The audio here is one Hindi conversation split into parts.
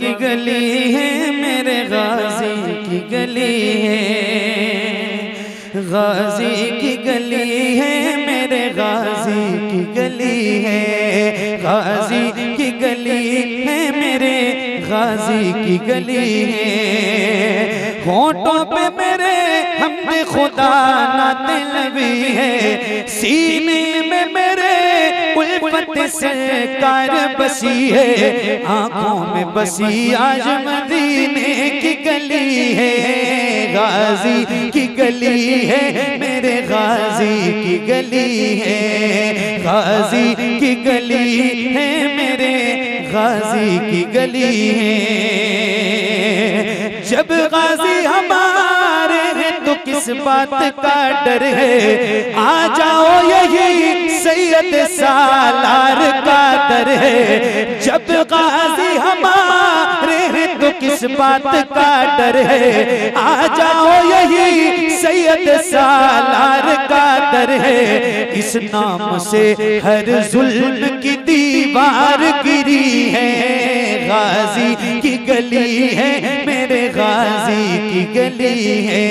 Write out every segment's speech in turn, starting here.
की गली है मेरे गाजी की गली है, गाजी की गली है मेरे गाजी की गली है, गाजी की गली है मेरे गाजी की गली है। होठों पे मेरे हमदे खुदा नाते नबी है, सीने में मेरे उल्फत सरकार बसी है, आँखों में बसी आज मदीने की गली है, गाजी की गली है मेरे गाजी की गली है, गाजी की गली है मेरे गाजी की गली है। जब गाजी हमारे हैं तो किस बात का डर है, आ जाओ यही सैयद सालार का दर है। जब गाजी हमारे हैं तो किस बात का डर है, आ जाओ यही सैयद सालार का दर है। इस नाम से हर जुल्म की दीवार गिरी है, गाजी की गली है मेरे गाजी की गली है,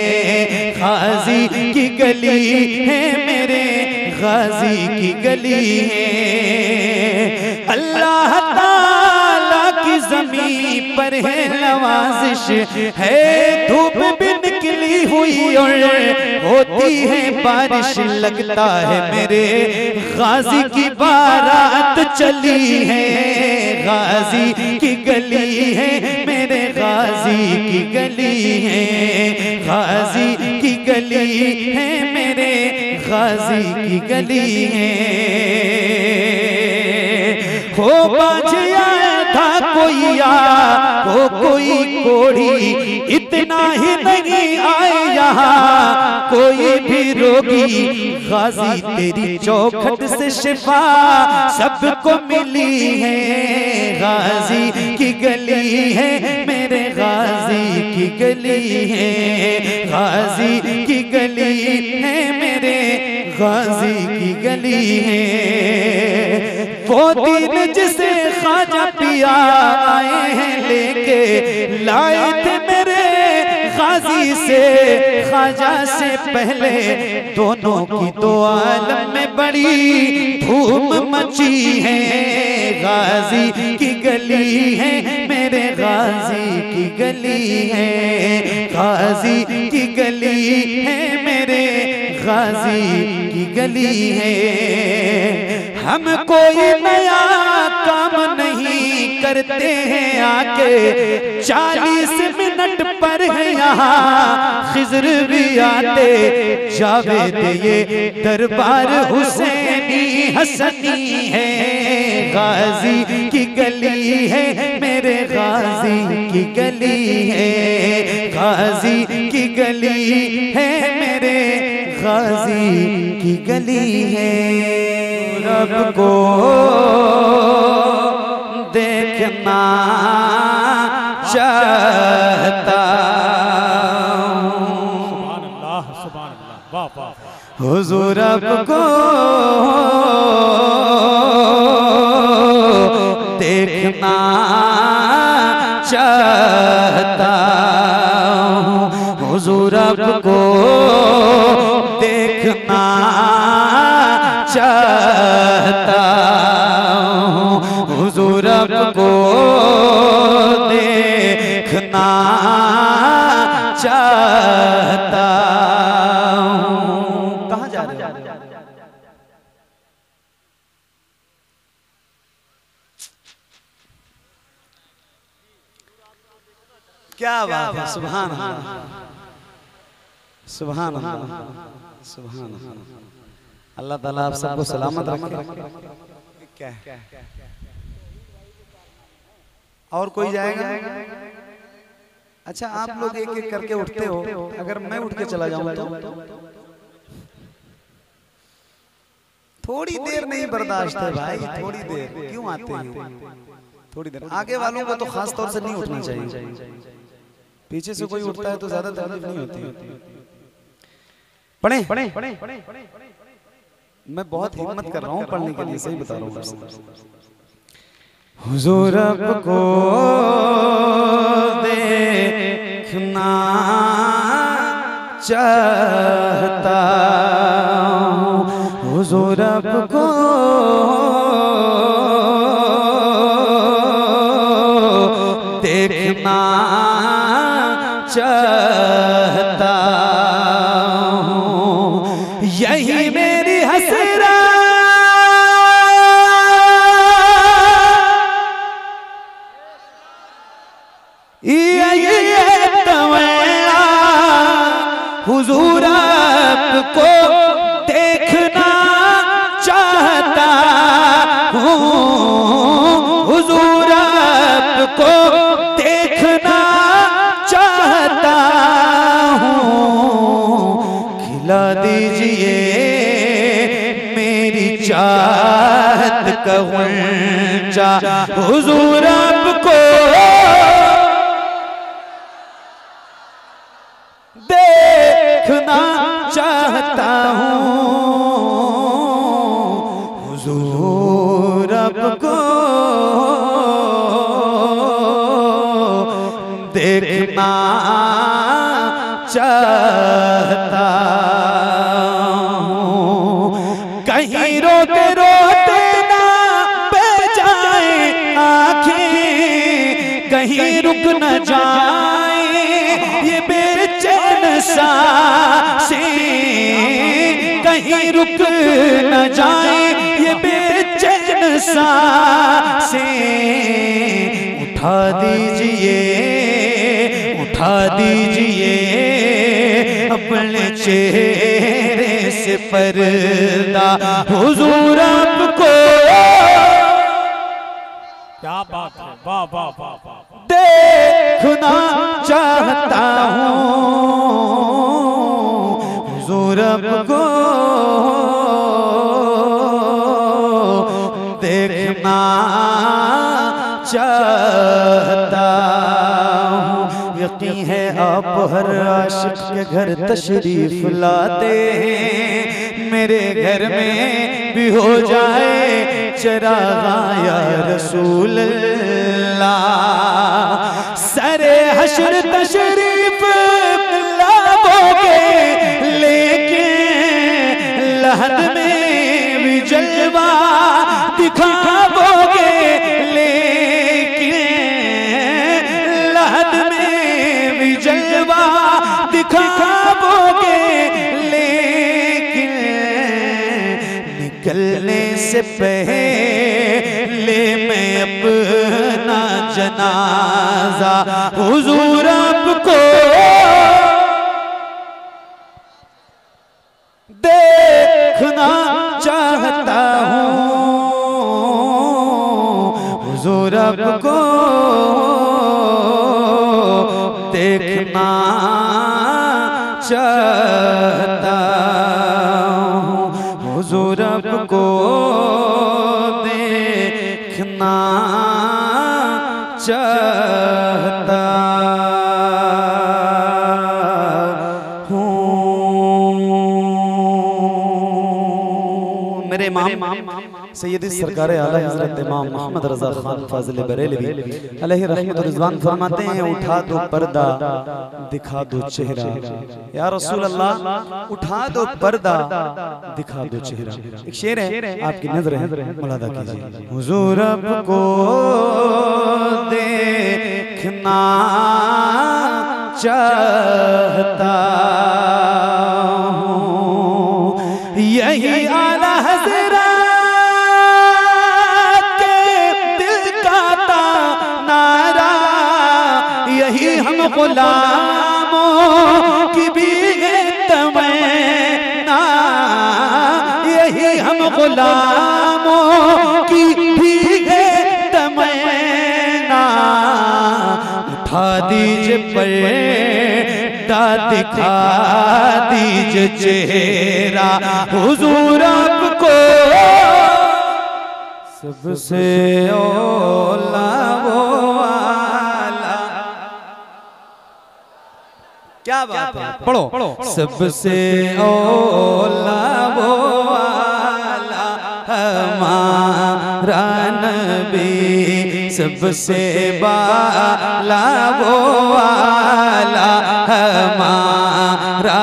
गाजी की गली है मेरे गाजी की गली है। अल्लाह ताला की ज़मीन पर है नवाजिश है, धूप भी निकली हुई और होती है बारिश, लगता है मेरे गाजी की बारात चली है, गाजी की गली है मेरे गाजी की गली है, गाजी की गली है मेरे गाजी की गली है। हो बाजिया था कोई या हो कोई कोड़ी, इतना ही नहीं आए यहाँ कोई भी रोगी, गाजी तेरी चौखट से शिफा सबको मिली है, गाजी की गली है मेरे गाजी की गली है, गाजी की गली है मेरे गाजी की गली है। वो दिन जिसे ख्वाजा पिया आए हैं लेके, लाए थे मेरे गाजी से ख्वाजा से पहले, दोनों की तो आलम में बड़ी धूम मची है, गाजी की गली है मेरे गाजी की गली है, गाजी की गली है मेरे गाजी की गली है। हम कोई नया काम नहीं करते हैं आके, 40 मिनट पर है यहाँ खिज़र भी आते, जावेद ये दरबार हुसैनी हसनी है, गाजी की गली है मेरे गाजी की गली है, गाजी की गली है मेरे गाजी की गली है। रब को देखना चाहता हूँ, हुजूर रब को देखना चाहता हूँ, हुजूर रब को देखना चाहता हूँ, हुजूर रब को देखना चाहता हूँ। कहाँ जा रहे हो? क्या बात है, सुभान अल्लाह, सुभान अल्लाह, सुभान अल्लाह। अल्लाह ताला आप सबको सलामत रखे। क्या और कोई जाएगा? अच्छा, आप लोग एक एक करके उठते हो, अगर मैं उठ के चला जाऊं तो थोड़ी देर नहीं बर्दाश्त है भाई, थोड़ी देर क्यों आते हैं? थोड़ी देर आगे वालों को तो खास तौर से नहीं उठना चाहिए, पीछे से कोई उठता है तो ज्यादा तकलीफ नहीं होती। पढ़े पढ़े पढ़े, मैं बहुत हिम्मत कर रहा हूँ पढ़ने के लिए, सही बता रहा हूँ। हुजूर रब को चाहता हूँ, हुजूर आपको देखना चाहता हूँ। यही मेरी हसरत, ये तमन्ना, हुजूर आपको देखना चाहता हूँ, हुजूर आपको देखना चाहता हूँ। खिला दीजिए मेरी चाहत का गुंचा, हुजूर आपको देखना चाहता हूँ, हुजूर आपको देखना चाहता हूँ। कहीं रोते रोते ना बह जाए आँखें, कहीं रुक न जाए ये बेचैन सांसें, कहीं रुक न जाए ये बेचैन सांसें। उठा दीजिए, उठा दीजिए अपने चेहरे से पर्दा, हुजूर आपको क्या बात है, वाह वाह वाह वाह, देखना चाहता हूँ, हुजूर आपको देखना चाहता हूँ। यकीन है आप हर आशिक के घर तशरीफ लाते हैं, मेरे घर में भी हो जाए चरागा या रसूल अल्लाह। सरे हश्र तशरीफ लाओगे, लेके लहद में भी जलवा दिखाओगे, लेके लहद में भी जलवा दिखाओगे, लेकिन निकलने से पहले मैं अपना जनाजा हुजूर आपको देखना चाहता हूँ, हुजूर आपको देखना चाहता हूँ, हुजूर आपको देखना चाहता हूँ। मेरे इमाम सैयदी सरकार आला हज़रत इमाम मोहम्मद रज़ा खान फाज़िल बरेलवी अलैहि रहमत व रिज़वान फरमाते हैं, उठा दो पर्दा दिखा दो चेहरा, या रसूल अल्लाह उठा दो पर्दा दिखा दो चेहरा। एक शेर है, आपकी नजर है, मुलादा कीजिए। हुजूर आपको देखना चाहता हूँ, यही आला हज़रत गुलामों की भी तमन्ना, यही हम गुलामों की भी तमन्ना। उठा दीजिए पर्दा दिखा दीजिए चेहरा, हुजूर आपको सबसे औला वो क्या बात है, पढ़ो। सबसे औला वो वाला हमारा नबी, सबसे बाला वो वाला हमारा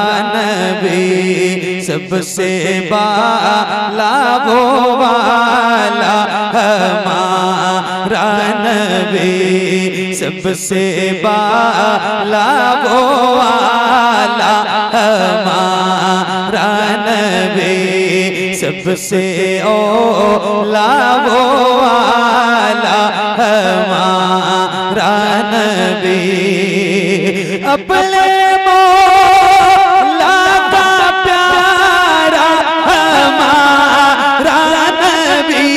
सबसे बाला वो वाला हमारा नबी, सबसे बाला वो वाला हमारा नबी, सबसे ओला वो वाला हमारा नबी। अपने मौला का प्यारा हमारा नबी,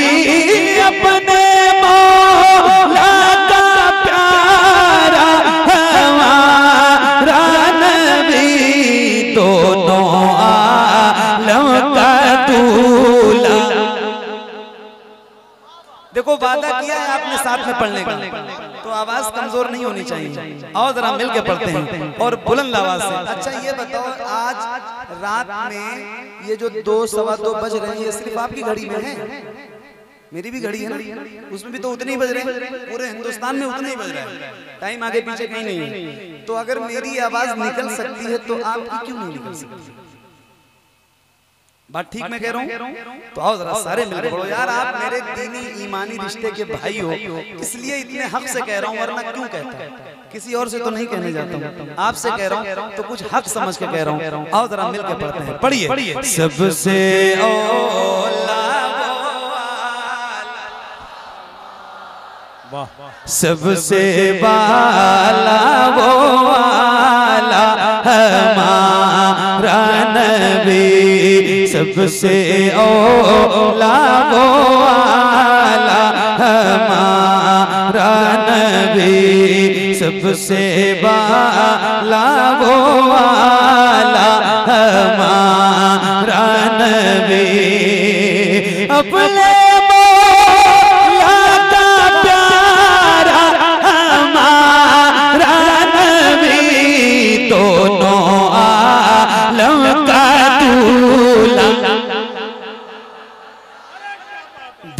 अपने मौला का प्यारा हमारा नबी, दोनों आलम का दूल्हा। देखो वादा किया है आपने साथ में पढ़ने का, तो आवाज कमजोर नहीं होनी चाहिए। आओ जरा मिल के पढ़ते हैं और बुलंद आवाज से। अच्छा ये बताओ, आज रात में ये जो 2 सवा 2 बज रहे हैं, ये सिर्फ आपकी घड़ी में है? मेरी भी घड़ी है ना, उसमें भी तो उतने ही बज रहे हैं। पूरे हिंदुस्तान में उतने ही बज रहे हैं, टाइम आगे पीछे कहीं नहीं है। तो अगर मेरी आवाज निकल सकती है तो आपकी क्यों नहीं निकल सकती? बात ठीक मैं कह रहा हूँ? तो आओ जरा सारे मिलकर पढ़ो यार। आप मेरे दीनी ईमानी रिश्ते के भाई हो, इसलिए इतने हक से कह रहा हूँ, वरना क्यों कहता है? किसी और से तो नहीं कहने जाता हूँ, आपसे कह रहा हूँ तो कुछ हक समझ के कह रहा हूँ। आओ जरा मिलकर पढ़ते हैं, पढ़िए। सबसे औला सबसे बाला वो वाला हमारा नबी, सबसे औला वो वाला हमारा नबी, सबसे बाला वो वाला हमारा नबी। अपने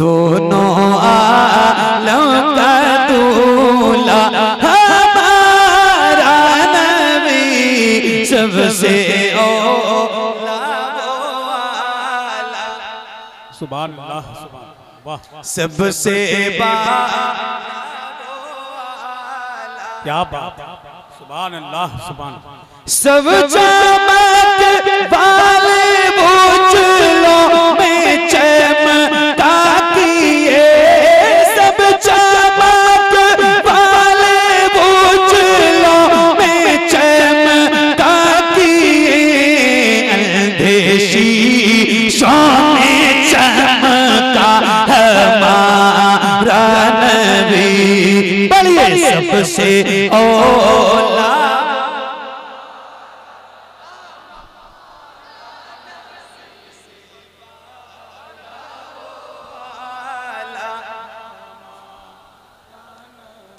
दोनों आलम का दूल्हा हमारा नबी, सबसे औला वाला। सुभान अल्लाह, सुभान वाह, सबसे बाला। क्या बात है, सुभान अल्लाह, सुभान। सब चमक वाले उजलों में चमका किए, सब चमक वाले उजलों में चमका किए, अंधेशी में चमका हमारा नबी। बलिए सबसे औला।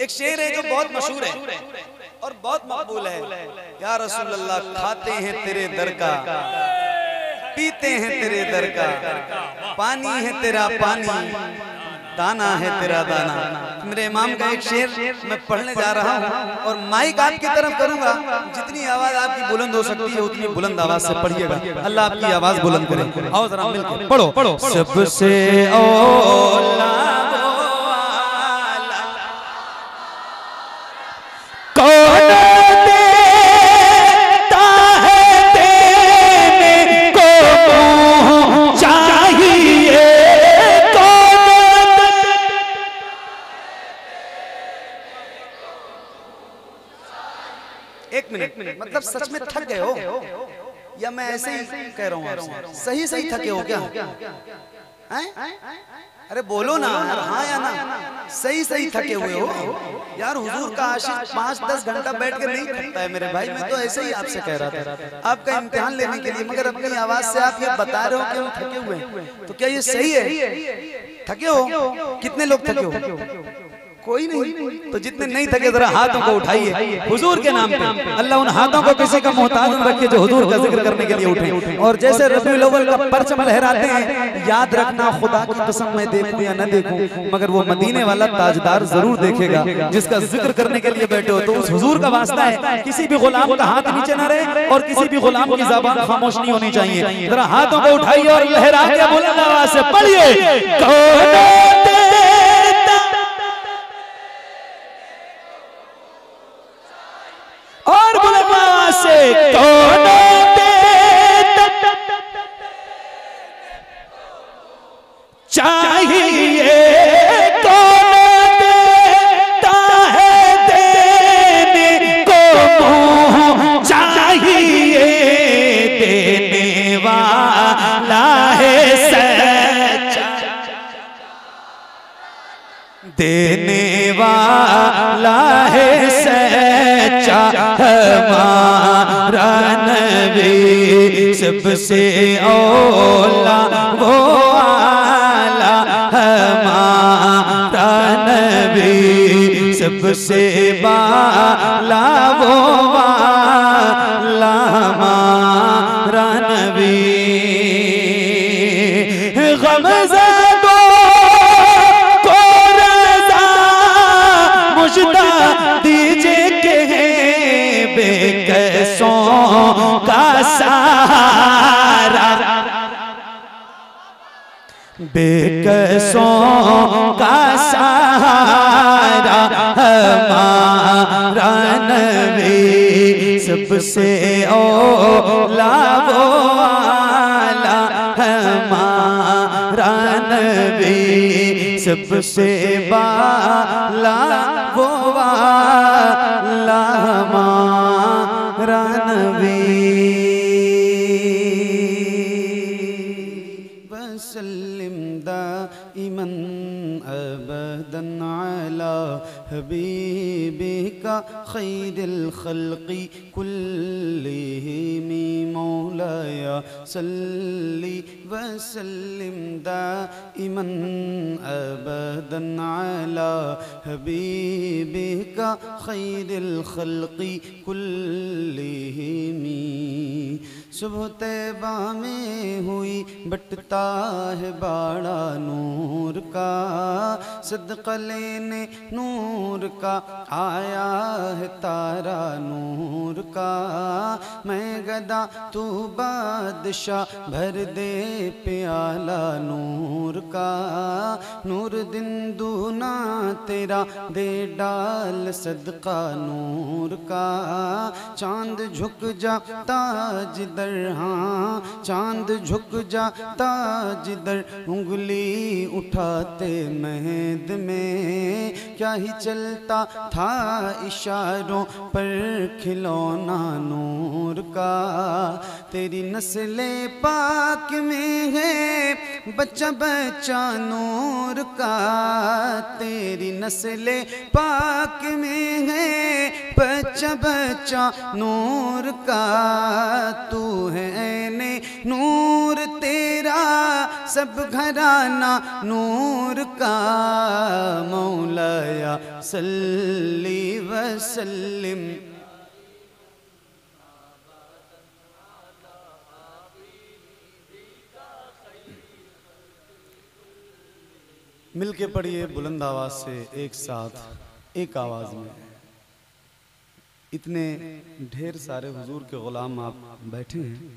एक शेर है जो बहुत मशहूर है और बहुत मकबूल है। या रसूल अल्लाह, खाते हैं तेरे दर का, पीते हैं तेरे दर का, पानी है तेरा पानी, दाना है तेरा दाना। मेरे इमाम का एक शेर मैं पढ़ने जा रहा हूँ और माइक आपकी तरफ करूंगा। जितनी आवाज आपकी बुलंद हो सकती है उतनी बुलंद आवाज से पढ़िएगा। अल्लाह आपकी आवाज बुलंद करे। आओ जरा मिलकर पढ़ो, पढ़ो। सबसे औला कौन देता है देने को चाहिए, कौन। एक मिनट, मतलब सच में थक गए हो या मैं ऐसे ही कह रहा हूँ आपसे? सही सही थके हो क्या? अरे बोलो ना यार, हाँ या ना? सही सही थके हुए हो यार? हुजूर का आशिक 5-10 घंटा बैठ कर नहीं थकता है मेरे भाई। मैं तो ऐसे ही आपसे कह रहा था आपका इम्तिहान लेने के लिए, मगर अपनी आवाज से आप ये बता रहे हो कि हम थके हुए हैं, तो क्या ये सही है? थके हो? कितने लोग थके हो? कोई नहीं। तो जितने नहीं थके जरा हाथों को उठाइए हुजूर के नाम पे। अल्लाह उन हाथों को किसी का मोहताज न रखे जो हुजूर का जिक्र करने के लिए उठे। और जैसे रबीउल अव्वल का परचम लहराते हैं, याद रखना खुदा की कसम मैं देखूं या न देखूं, मगर वो मदीने वाला ताजदार जरूर देखेगा जिसका जिक्र करने के लिए बैठे हो। तो उस हुजूर का वास्ता है, किसी भी गुलाम का हाथ नीचे न रहे और किसी भी गुलाम की ज़बान खामोश नहीं होनी चाहिए। जरा हाथों को उठाइए और लहरा के बुलंद आवाज से पढ़िए, और बुलंद आवाज से कौन चाहिए, कौन देता है देने को मुँह चाहिए, देने वाला है सच्चा, देने वाला है सच्चा हमारा नबी, सबसे औला वो आला हमारा नबी, सबसे बाला वो आला हमारा नबी। गमज़दों को रज़ा मुझदा दीजिए के बेकसों का सहारा, बेकसों का सहारा हमारा नबी, सबसे औला वो आला हमारा नबी, सबसे बाला वो आला हमारा नबी। वसल्लिम दाइमन अबदन अला हबीबिका खैरिल खल्क़ि कुल्लिहिम मौलाया सल्ली वसल्लिम दाइमन अबदन अला हबीबिका खैरिल खल्क़ि कुल्लिहिम। सुबह तैबा में हुई बटता है बाड़ा नूर का, सदका लेने नूर का आया है तारा नूर का। मैं गदा तू बादशाह भर दे प्याला नूर का, नूर दिन दूना तेरा दे डाल सदका नूर का। चांद झुक जाता जिधर, हाँ चांद झुक जाता जिधर, उंगली उठाते महद में क्या ही चलता था इशारों पर खिलौना नूर का। तेरी नस्ले पाक में है बच्चा बच्चा नूर का, तेरी नस्ले पाक में है बच्चा बच्चा नूर का। तू है ने नूर तेरा सब घराना नूर का, मौलाया सल्ली वसल्लिम। मिलके पढ़िए बुलंद आवाज से, एक साथ एक आवाज में। इतने ढेर सारे हुजूर के गुलाम आप बैठे हैं।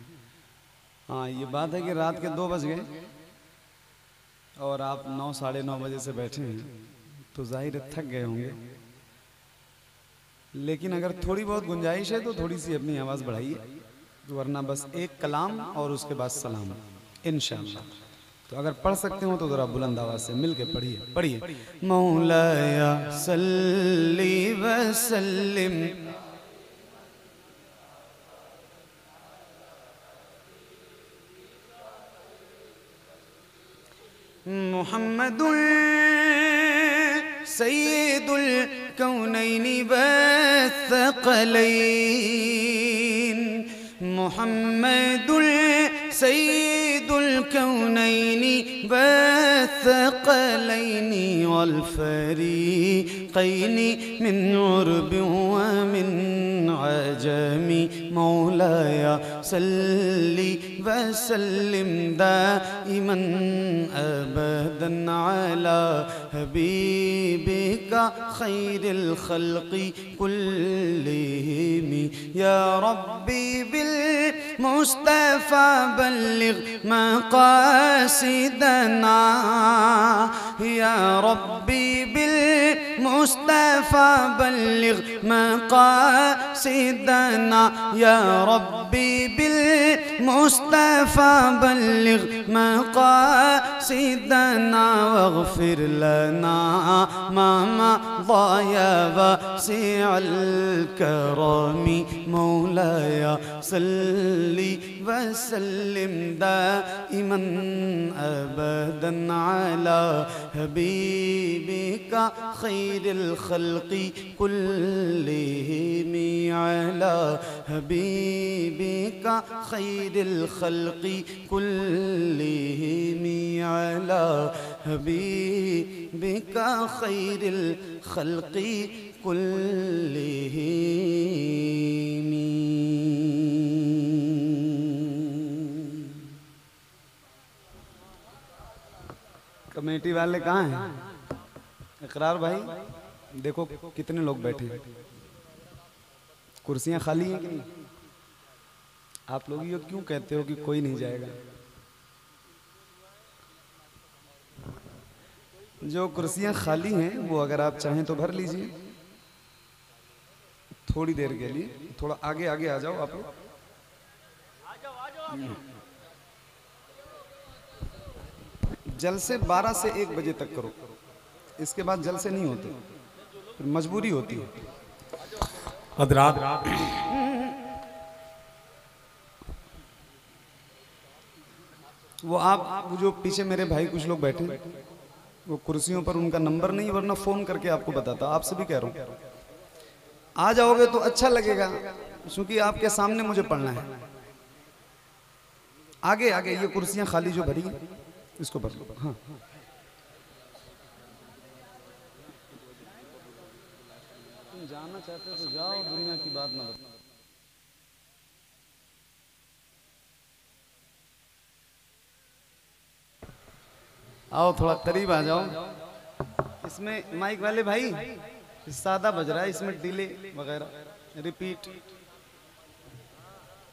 हाँ ये बात है कि रात के 2 बज गए और आप 9 साढ़े 9 बजे से बैठे हैं, तो जाहिर थक गए होंगे। लेकिन अगर थोड़ी बहुत गुंजाइश है तो थोड़ी सी अपनी आवाज़ बढ़ाइए, वरना बस एक कलाम और उसके बाद सलाम इंशाअल्लाह। तो अगर पढ़ सकते हो तो ज़रा बुलंद आवाज़ से मिल के पढ़िए। मौलाया सल्ली वसल्लिम मुहम्मदुल सय्यदुल कौनैनि वस्सक़लैन, मुहम्मदुल सय्यदुल कौनैनि वस्सक़लैनि वल फ़रीक़ैनि मिन उर्बि व मिन अजमी। मौलाया सल्ली वसल्लिम दाइमन अबदन अला हबीबिक का खैरिल खल्क़ि कुल्लिहिम या रब्बी बिल मुस्तफ़ा बल्लिग़ मक़ासिदना या रब्बी बिल मुस्तफ़ा बल्लिग़ मक़ासिदना या रब्बी बिल मुस्तफ़ा बल्लिग़ मक़ासिदना वग़फ़िर लना मा मज़ा वासिअल करमी मौलाया सल्ली वसल्लिम दाइमन अबदन अला हबीबिका खैरिल खल्क़ि कुल्लिहिम अला हबीबिका खैरिल खल्क़ि कुल्लिहिम अला हबीबिका खैरिल खल्क़ि कुल्लिहिम। कमेटी वाले कहाँ हैं? इकरार भाई, देखो कितने लोग बैठे हैं, कुर्सियां खाली हैं कि नहीं? आप लोग ये क्यों कहते हो कि कोई नहीं जाएगा? जो कुर्सियां खाली हैं वो अगर आप चाहें तो भर लीजिए थोड़ी देर के लिए। थोड़ा आगे आगे आ जाओ आप लोग। जलसे 12 से 1 बजे तक करो, इसके बाद जलसे नहीं होते, फिर मजबूरी होती है। हज़रात वो आप जो पीछे मेरे भाई कुछ लोग बैठे, वो कुर्सियों पर उनका नंबर नहीं, वरना फोन करके आपको बताता। आपसे भी कह रहा हूँ, आ जाओगे तो अच्छा लगेगा, क्योंकि आपके सामने मुझे पढ़ना है। आगे आगे ये कुर्सियां खाली जो भरी इसको भर लो। हाँ, तुम जाना चाहते हो तो जाओ, दुनिया की बात ना बताओ। आओ थोड़ा करीब आ जाओ। इसमें माइक वाले भाई सादा बज रहा है, इसमें डिले वगैरह रिपीट।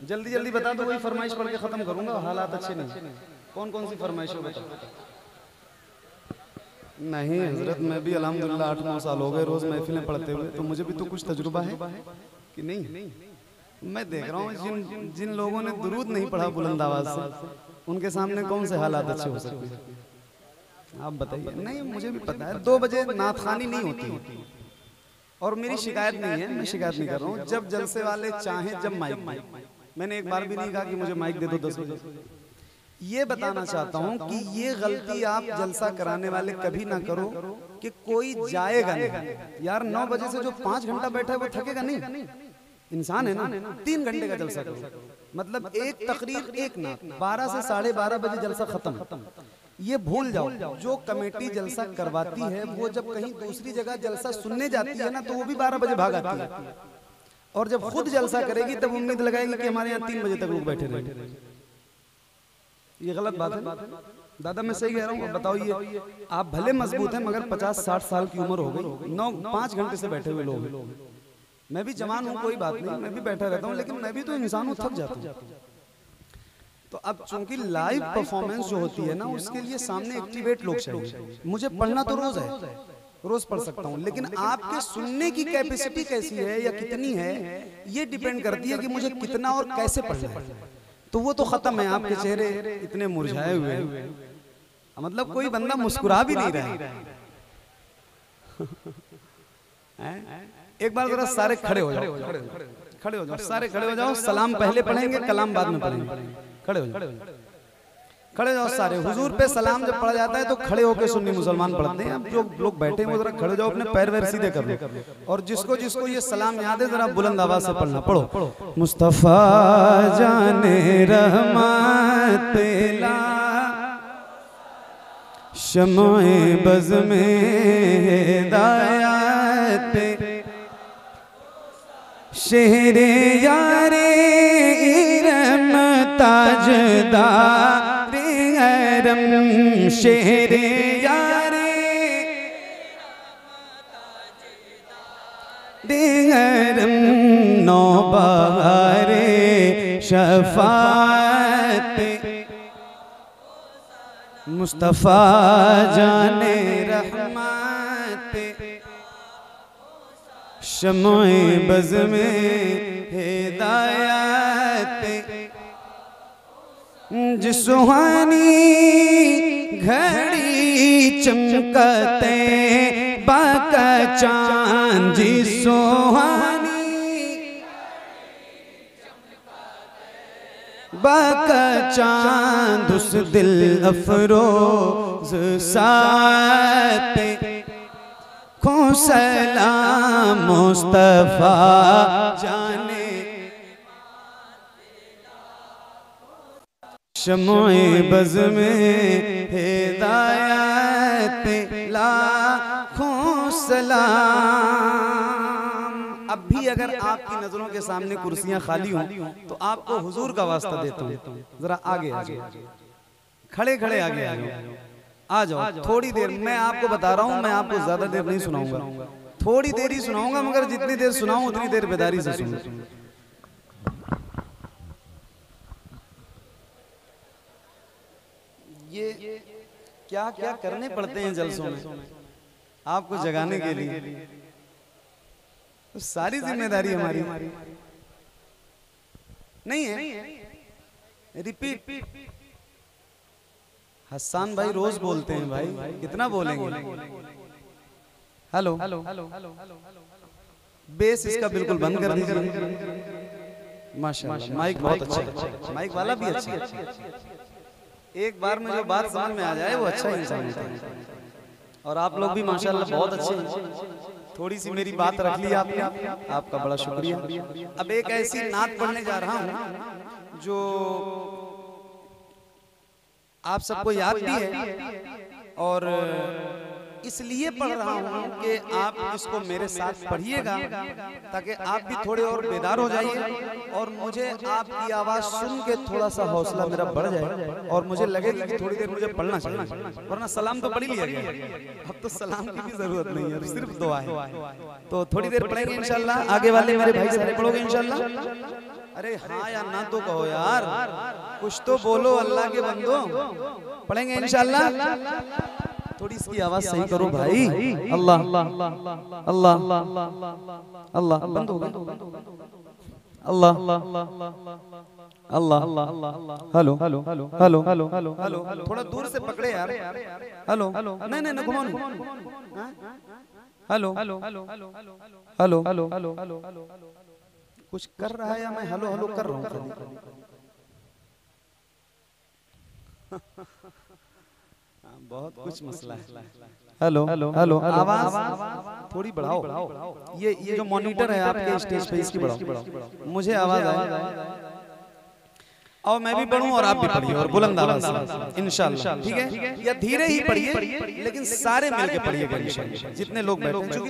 जल्दी जल्दी बता दो, वही फरमाइश पढ़ के खत्म करूंगा। हालात अच्छे नहीं। कौन कौन सी फरमाइश हो बताओ। नहीं हजरत, मैं भी अल्हम्दुलिल्लाह 8-9 साल हो गए रोज महफिलें पढ़ते हुए, तो मुझे भी तो कुछ तजुर्बा है कि नहीं। मैं देख रहा हूँ जिन लोगों ने दुरूद नहीं पढ़ा बुलंद आवाज से, उनके सामने कौन से हालात अच्छे हो सकते हैं? आप बताइए। नहीं, मुझे भी पता है 2 बजे नातखानी नहीं होती, और मेरी शिकायत नहीं है, मैं शिकायत नहीं कर रहा हूँ। जब जलसे वाले चाहें, जब माइक, मैंने एक बार भी नहीं कहा कि मुझे माइक दे दो 10 बजे। ये बताना चाहता हूँ कि ये गलती आप जलसा कराने वाले कभी ना करो कि कोई जाएगा नहीं। यार 9 बजे से जो 5 घंटा बैठा है वो थकेगा नहीं? इंसान है ना। 3 घंटे का जलसा करो, मतलब एक तकरीर एक नात, 12 से 12:30 बजे जलसा खत्म। ये भूल जाओ। जो कमेटी जलसा करवाती है वो जब कहीं दूसरी जगह जलसा सुनने जाती है ना, तो वो भी 12 बजे भाग आती है, और जब खुद जलसा करेगी तब उम्मीद लगाएगी कि हमारे यहाँ 3 बजे तक लोग बैठे रहेंगे। ये गलत बात है दादा, मैं सही कह रहा हूँ? बताओ, ये आप भले मजबूत हैं मगर 50-60 साल की उम्र हो गई, 5 घंटे से बैठे हुए लोग। मैं भी जवान हूँ, कोई बात नहीं, मैं भी बैठा रहता हूँ, लेकिन मैं भी तो इंसान हूँ, थक जाता हूँ। तो अब चूंकि लाइव परफॉर्मेंस जो होती है ना, उसके लिए सामने एक्टिवेट लोग चाहिए। मुझे पढ़ना तो रोज है, रोज पढ़ सकता हूँ, लेकिन आपके सुनने की कैपेसिटी कैसी है या कितनी है, ये डिपेंड करती है कि मुझे कितना और कैसे पढ़ना है। तो वो तो खत्म है। आपके चेहरे इतने मुरझाए हुए हैं, मतलब कोई बंदा मुस्कुरा भी नहीं रहा है। एक बार जरा सारे खड़े हो जाओ, खड़े हो जाओ, सारे खड़े हो जाओ। सलाम पहले पढ़ेंगे, कलाम बाद में पढ़ेंगे। खड़े हो जाओ, खड़े हो जाओ सारे। हुजूर पे सलाम जब पढ़ा जाता है तो खड़े होकर सुन्नी मुसलमान पढ़ते हैं। अब जो लोग बैठे हैं वो जरा खड़े हो जाओ, अपने पैर वैर सीधे कर लो, और जिसको जिसको ये सलाम याद है जरा बुलंद आवाज से पढ़ना। पढ़ो। मुस्तफा जाने रहमत ला शम्ए बज़ में हिदायत शहरे यारे इरम ताजदार हरम शहरे यारे हरम नौबहारे शफात मुस्तफा जाने रहमत शम्ए बज़ में हिदायत जिस सुहानी घड़ी चमकते बाका चांद जी सुहानी बाका चांद उस दिल अफरोज साथ को सलाम मुस्तफा जाने शम्ए बज़ में हिदायत लाखों सलाम। अब भी अगर आपकी नजरों के सामने कुर्सियां खाली हों तो आपको हुजूर का वास्ता देता हूं, जरा आगे आगे खड़े खड़े आगे आगे आ जाओ। थोड़ी देर मैं आपको बता रहा हूं, मैं आपको ज्यादा देर नहीं सुनाऊंगा, थोड़ी देर ही सुनाऊंगा, मगर जितनी देर सुनाऊं उतनी देर बेदारी से सुनो। ये क्या क्या करने पड़ते हैं जलसों में आपको जगाने के लिए, तो सारी जिम्मेदारी हमारी नहीं है। रिपीट। हसन भाई रोज बोलते हैं भाई, कितना बोलेंगे। हेलो बेस इसका बिल्कुल बंद कर दीजिए। माशाल्लाह माइक बहुत अच्छा है, माइक वाला भी अच्छा है। एक बार में जो बात समझ में आ जाए वो अच्छा इंसान होता है। और आप लोग भी माशाल्लाह बहुत अच्छे हैं। थोड़ी सी मेरी बात रख ली आपने, आपका बड़ा शुक्रिया। अब एक ऐसी नात पढ़ने जा रहा हूँ जो आप सबको याद भी है, और इसलिए पढ़ रहा हूँ कि आप इसको मेरे साथ पढ़िएगा ताकि आप भी थोड़े और बेदार हो जाइए, और मुझे आपकी आवाज़ सुन के थोड़ा सा हौसला मेरा बढ़ जाए, और मुझे लगेगा कि थोड़ी देर मुझे पढ़ना चाहिए, वरना सलाम तो पढ़ ही लिया गया। अब तो सलाम की भी जरूरत नहीं है, सिर्फ दुआ है। तो थोड़ी देर पढ़ेंगे इंशाल्लाह। आगे वाले मेरे भाई सारे पढ़ोगे इंशाल्लाह। अरे हाँ या ना तो कहो यार, कुछ तो बोलो अल्लाह के बंदो। पढ़ेंगे इंशाल्लाह। थोड़ी इसकी आवाज सही करो भाई। अल्लाह अल्लाह अल्लाह अल्लाह बंद हो Allah Allah hello hello hello hello hello hello थोड़ा दूर से पकड़े यार। हेलो नहीं नहीं घुमाओ। Hello hello hello hello hello hello कुछ कर रहा है या मैं हेलो हेलो कर रहा हूँ? बहुत कुछ मसला है। हेलो हेलो हेलो आवाज थोड़ी बढ़ाओ। ये जो मॉनिटर है आपके स्टेज पे इसकी बढ़ाओ, मुझे आवाज आए। और मैं भी पढ़ूं और आप भी पढ़िए, और बुलंद आवाज इंशाल्लाह। ठीक है, या धीरे ही पढ़िए लेकिन सारे मिलके पढ़िएगा इंशाल्लाह, जितने लोग बैठे हैं।